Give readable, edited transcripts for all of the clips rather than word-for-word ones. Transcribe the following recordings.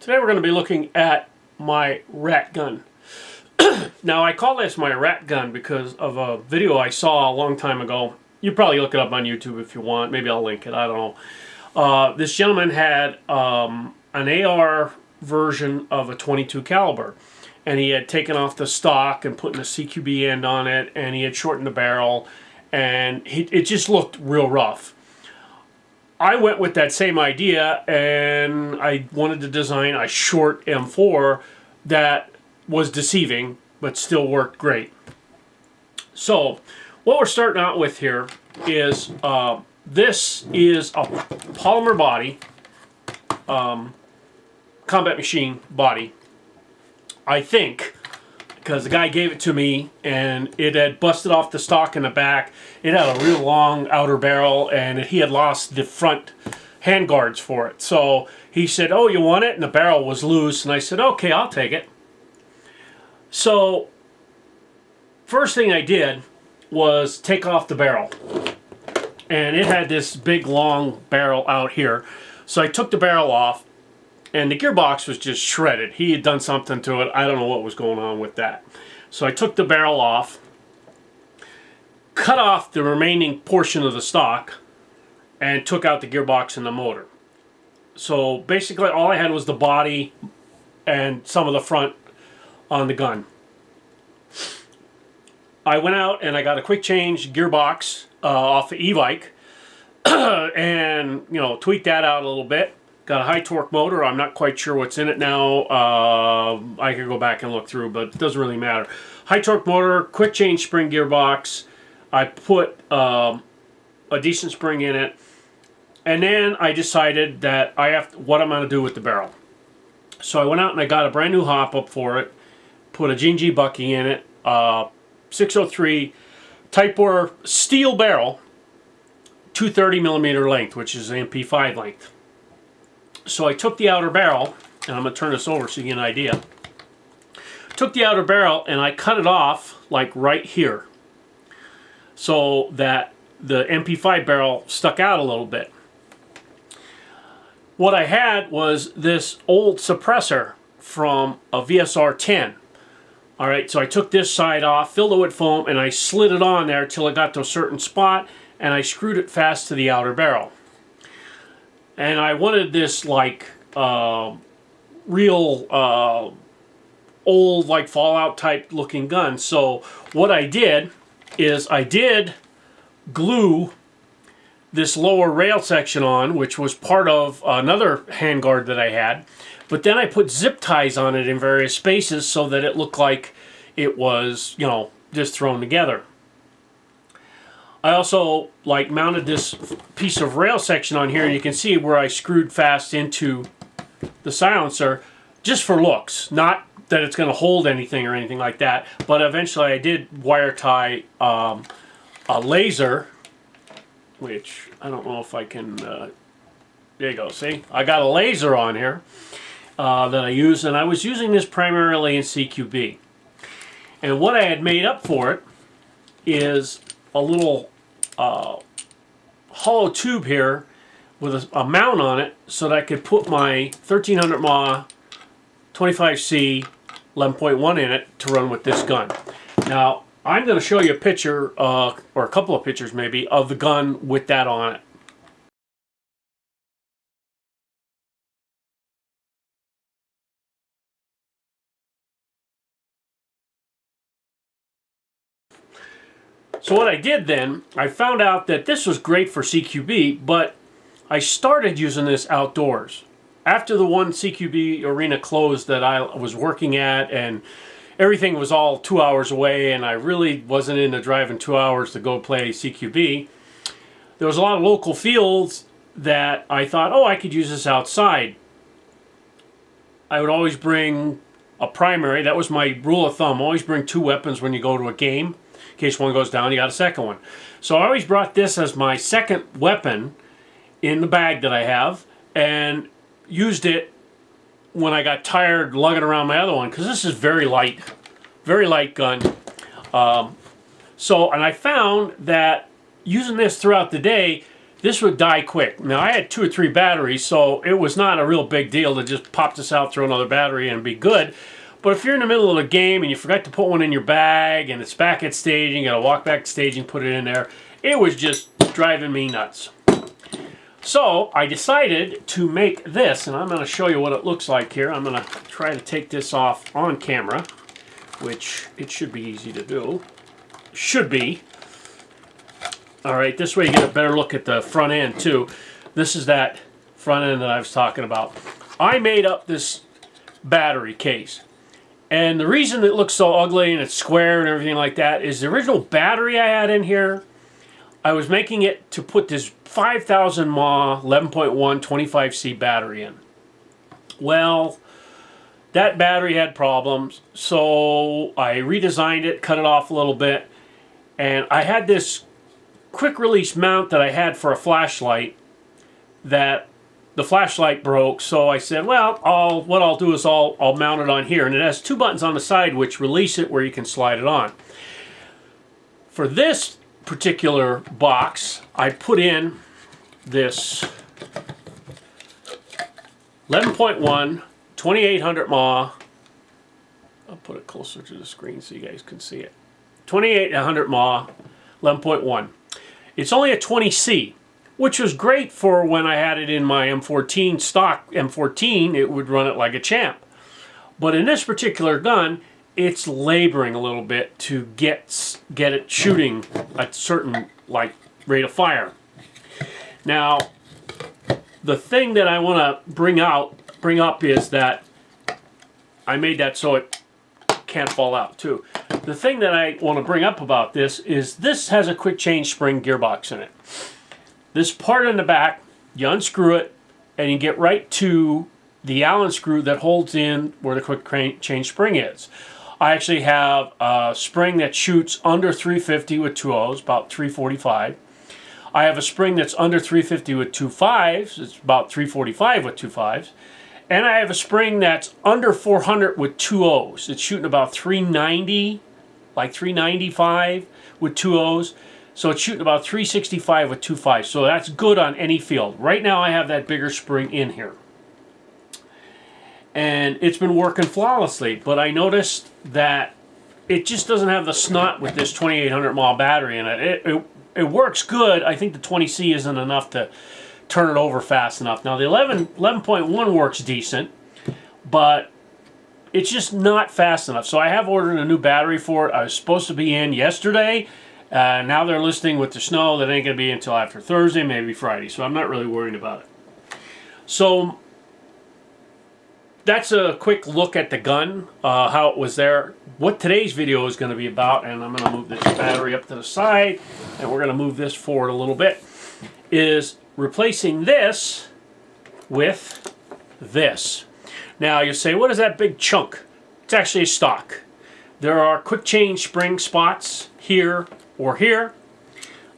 Today we're going to be looking at my Ratgun. Now I call this my Ratgun because of a video I saw a long time ago. You probably look it up on YouTube if you want. Maybe I'll link it. I don't know. This gentleman had an AR version of a .22 caliber, and he had taken off the stock and put a CQB end on it, and he had shortened the barrel, and it just looked real rough. I went with that same idea, and I wanted to design a short M4 that was deceiving but still worked great. So what we're starting out with here is this is a polymer body, combat machine body, I think, because the guy gave it to me and it had busted off the stock in the back. It had a real long outer barrel and he had lost the front hand guards for it. So he said, "Oh, you want it?" And the barrel was loose, and I said, "Okay, I'll take it." So first thing I did was take off the barrel, and it had this big long barrel out here. So I took the barrel off, and the gearbox was just shredded. He had done something to it. I don't know what was going on with that. So I took the barrel off, cut off the remaining portion of the stock, and took out the gearbox and the motor. So basically all I had was the body and some of the front on the gun. I went out and I got a quick change gearbox off the e-bike and tweaked that out a little bit. Got a high torque motor. I'm not quite sure what's in it now. I could go back and look through, but it doesn't really matter. High torque motor, quick change spring gearbox. I put a decent spring in it, and then I decided that what I'm going to do with the barrel. So I went out and I got a brand new hop up for it. Put a G&G Bucky in it. 603 Type bore steel barrel, 230 millimeter length, which is an MP5 length. So I took the outer barrel, and I'm going to turn this over so you get an idea. Took the outer barrel and I cut it off like right here, so that the MP5 barrel stuck out a little bit. What I had was this old suppressor from a VSR 10. Alright, so I took this side off, filled it with foam, and I slid it on there till it got to a certain spot, and I screwed it fast to the outer barrel. And I wanted this like real old, like Fallout type looking gun. So what I did is I did glue this lower rail section on, which was part of another handguard that I had. But then I put zip ties on it in various spaces so that it looked like it was, just thrown together. I also mounted this piece of rail section on here, and you can see where I screwed fast into the silencer just for looks, not that it's going to hold anything or anything like that. But eventually I did wire tie a laser, which I don't know if I can, there you go, see? I got a laser on here that I use, and I was using this primarily in CQB. And what I had made up for it is a little hollow tube here with a mount on it so that I could put my 1300 mAh 25C 11.1 in it to run with this gun. Now I'm going to show you a picture, or a couple of pictures maybe, of the gun with that on it. So what I did then, I found out that this was great for CQB, but I started using this outdoors. After the one CQB arena closed that I was working at, and everything was all 2 hours away, and I really wasn't into driving 2 hours to go play CQB, there was a lot of local fields that I thought, oh, I could use this outside. I would always bring a primary. That was my rule of thumb. Always bring two weapons when you go to a game. In case one goes down, you got a second one. So I always brought this as my second weapon in the bag that I have, and used it when I got tired lugging around my other one, because this is very light gun. And I found that using this throughout the day this would die quick. Now I had 2 or 3 batteries, so it was not a real big deal to just pop this out, throw another battery in and be good. But if you're in the middle of a game and you forgot to put one in your bag and it's back at staging, you gotta walk back to staging, put it in there, it was just driving me nuts. So I decided to make this, and I'm gonna show you what it looks like here. I'm gonna try to take this off on camera, which it should be easy to do. Should be. All right, this way you get a better look at the front end too. This is that front end that I was talking about. I made up this battery case. And the reason it looks so ugly and it's square and everything like that is the original battery I had in here, I was making it to put this 5000 mAh 11.1 25C battery in. Well, that battery had problems, so I redesigned it, cut it off a little bit, and I had this quick release mount that I had for a flashlight that the flashlight broke, so I said, well, what I'll do is I'll mount it on here, and it has 2 buttons on the side which release it where you can slide it on. For this particular box, I put in this 11.1 2800 mAh. I'll put it closer to the screen so you guys can see it. 2800 mAh 11.1. It's only a 20C. Which was great for when I had it in my M14 stock M14, it would run it like a champ. But in this particular gun, it's laboring a little bit to get it shooting a certain rate of fire. Now, the thing that I want to bring up is that I made that so it can't fall out too. The thing that I want to bring up about this is this has a quick change spring gearbox in it. This part in the back, you unscrew it, and you get right to the Allen screw that holds in where the quick change spring is. I actually have a spring that shoots under 350 with 2.0s, about 345. I have a spring that's under 350 with 2.5s, it's about 345 with 2.5s. And I have a spring that's under 400 with 2.0s. It's shooting about 390, like 395 with 2.0s. So it's shooting about 365 with 2.5. So that's good on any field. Right now I have that bigger spring in here. And it's been working flawlessly. But I noticed that it just doesn't have the snot with this 2800 mAh battery in it. It works good. I think the 20C isn't enough to turn it over fast enough. Now the 11.1 works decent, but it's just not fast enough. So I have ordered a new battery for it. I was supposed to be in yesterday. Now they're listing with the snow that ain't going to be until after Thursday, maybe Friday. So I'm not really worried about it. So that's a quick look at the gun, how it was there. What today's video is going to be about, and I'm going to move this battery up to the side, and we're going to move this forward a little bit, is replacing this with this. Now you say, what is that big chunk? It's actually a stock. There are quick change spring spots here or here.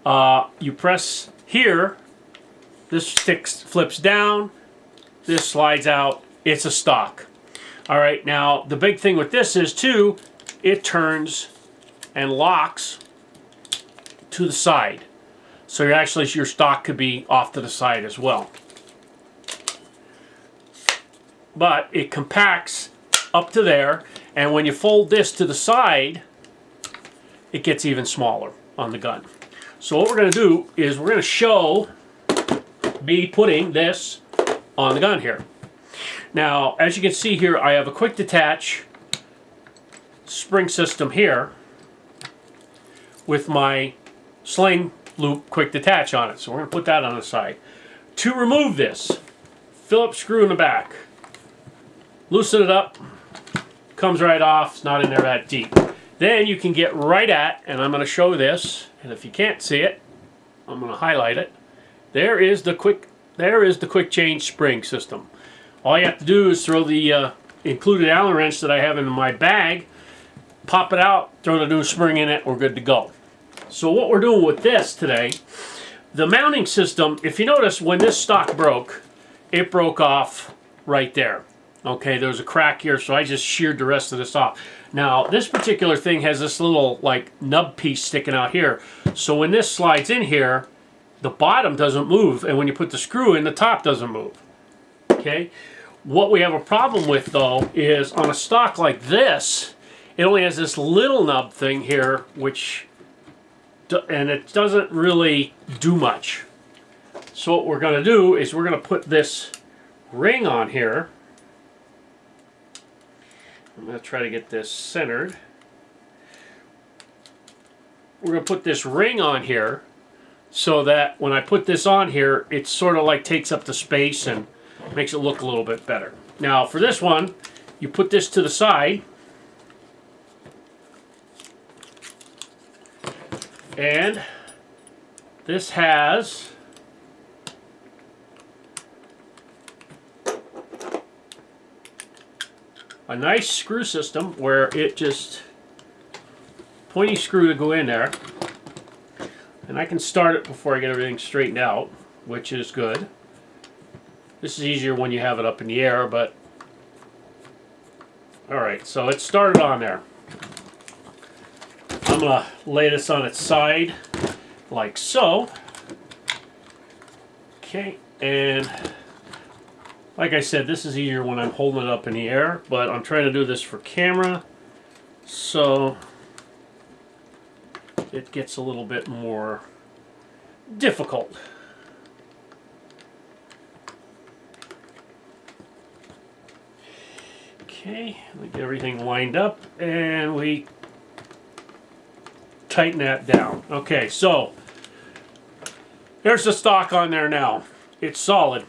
You press here, this flips down, this slides out, it's a stock. Alright, now the big thing with this is too, it turns and locks to the side. So your stock could be off to the side as well. But it compacts up to there, and when you fold this to the side, it gets even smaller on the gun. So what we're going to do is we're going to show me putting this on the gun here. Now, as you can see here, I have a quick detach spring system here with my sling loop quick detach on it. So we're going to put that on the side. To remove this, Phillips screw in the back. Loosen it up, comes right off, it's not in there that deep. Then you can get right at, and I'm going to show this, and if you can't see it, I'm going to highlight it. There is the quick change spring system. All you have to do is throw the included Allen wrench that I have in my bag, pop it out, throw the new spring in it, we're good to go. So what we're doing with this today, the mounting system, if you notice when this stock broke, it broke off right there. Okay, there was a crack here, so I just sheared the rest of this off. Now, this particular thing has this little, nub piece sticking out here. So when this slides in here, the bottom doesn't move, and when you put the screw in, the top doesn't move. Okay? What we have a problem with, though, is on a stock like this, it only has this little nub thing here, and it doesn't really do much. So what we're going to do is we're going to put this ring on here. I'm going to try to get this centered. We're going to put this ring on here so that when I put this on here, it sort of like takes up the space and makes it look a little bit better. Now for this one, you put this to the side. And this has a nice screw system where it just pointy screw to go in there, and I can start it before I get everything straightened out, which is good. This is easier when you have it up in the air, but alright, so it's started on there. I'm going to lay this on its side like so. Okay, and like I said, this is easier when I'm holding it up in the air, but I'm trying to do this for camera, so it gets a little bit more difficult. Okay, we get everything lined up and we tighten that down. Okay, so there's the stock on there now. It's solid.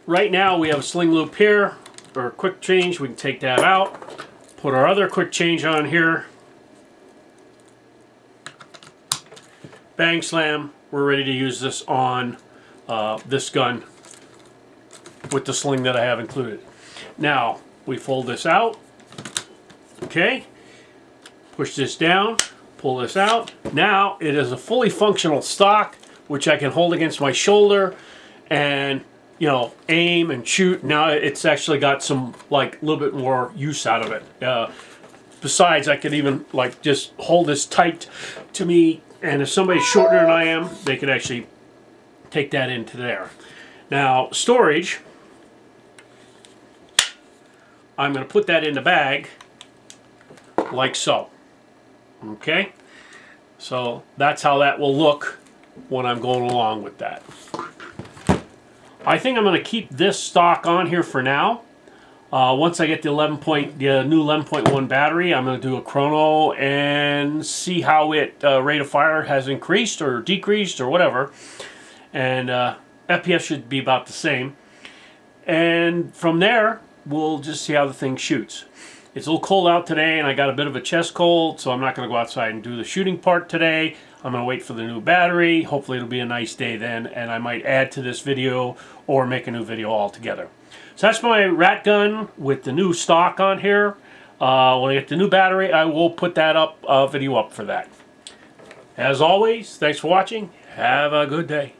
Right now we have a sling loop here, or a quick change. We can take that out, put our other quick change on here. Bang slam, we're ready to use this on this gun with the sling that I have included. Now, we fold this out, okay, push this down, pull this out. Now, it is a fully functional stock, which I can hold against my shoulder and, you know, aim and shoot. Now, it's actually got some, like, a little bit more use out of it. Besides, I could even, like, just hold this tight to me, and if somebody's shorter than I am, they could actually take that into there. Now, storage, I'm going to put that in the bag like so. Okay? So that's how that will look when I'm going along with that. I think I'm going to keep this stock on here for now. Once I get the new 11.1 battery, I'm going to do a chrono and see how it rate of fire has increased or decreased or whatever. And FPS should be about the same. And from there, we'll just see how the thing shoots. It's a little cold out today, and I got a bit of a chest cold, so I'm not going to go outside and do the shooting part today. I'm going to wait for the new battery. Hopefully it'll be a nice day then, and I might add to this video or make a new video altogether. So that's my Ratgun with the new stock on here. When I get the new battery, I will put that video up for that. As always, thanks for watching. Have a good day.